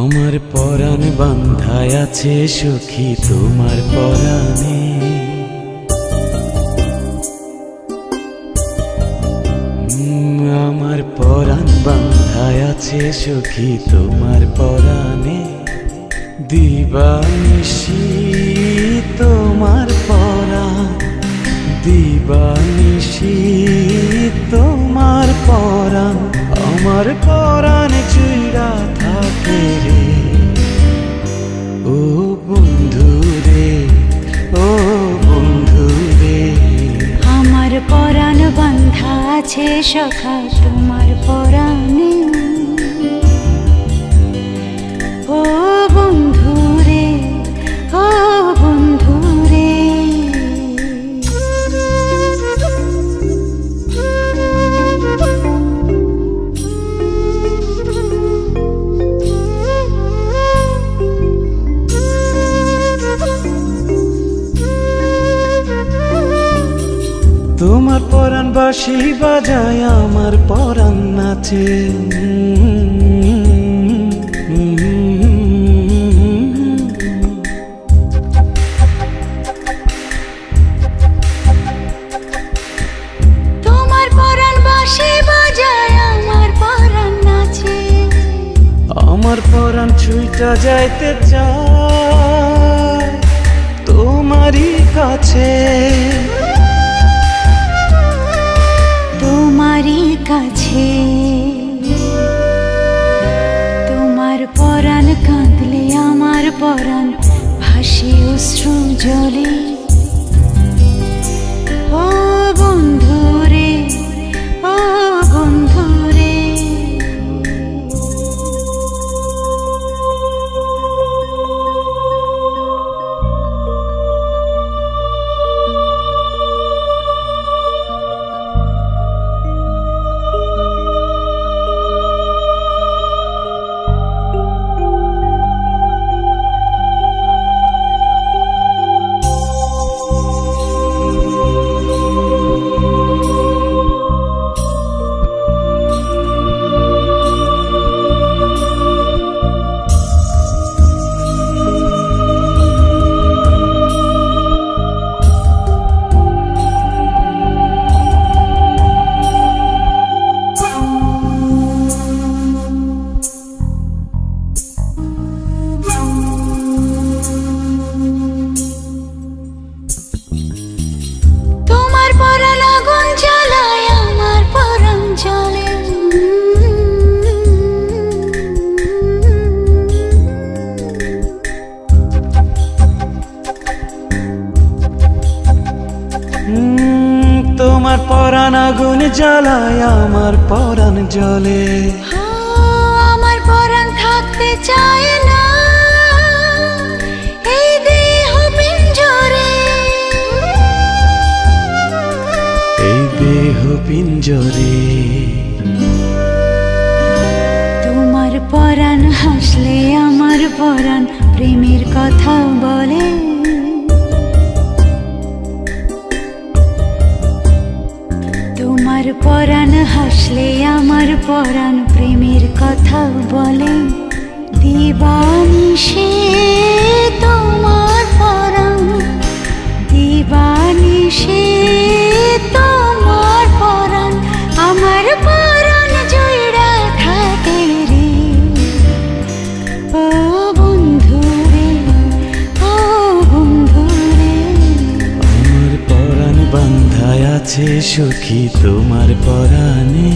আমার পরাণ বান্ধায় আছে সখী তোমার পরাণে। আমার পরাণ বান্ধায় আছে সখী তোমার পরাণে। দিবানিশি তোমার পরাণ, দিবানিশি তোমার পরাণ। আমার পরাণ চুইরা থাকে রে ও বন্ধু রে, ও বন্ধু রে। আমার পরাণ বান্ধা আছে সখা তোমার পরাণে। ও বন্ধু রে, ও বন্ধু রে। তোমার পরাণ বাঁশি বাজায় আমার পরাণ নাচে। তোমার পরাণ বাঁশি বাজায় আমার পরাণ নাচে। আমার পরাণ ছুঁইটা যাইতে চায় তোমারই কাছে, তোমারই কাছে। তোমার পরাণ কাঁদলে আমার পরাণ ভাসে অশ্রু জলে। ও বন্ধু রে, ও বন্ধু রে। তোমার পরাণ আগুন জ্বালায় আমার পরাণ জ্বলে। তোমার পরাণ আগুন জ্বালায় আমার পরাণ জ্বলে। আমার পরাণ থাকতে চায় না এই দেহ পিঞ্জরে। এই দেহ পিঞ্জরে। তোমার পরাণ হাসলে আমার পরাণ প্রেমের কথা বলে। তোমার পরাণ হাসলে আমার পরাণ প্রেমের কথা বলে। দিবানিশি তোমার পরাণ, দিবানিশি তোমার পরাণ। আমার পরাণ জুইড়া থাকে রে ও বন্ধু রে, ও বন্ধু রে। আমার পরাণ বান্ধায় আছে সখী তোমার পরাণে।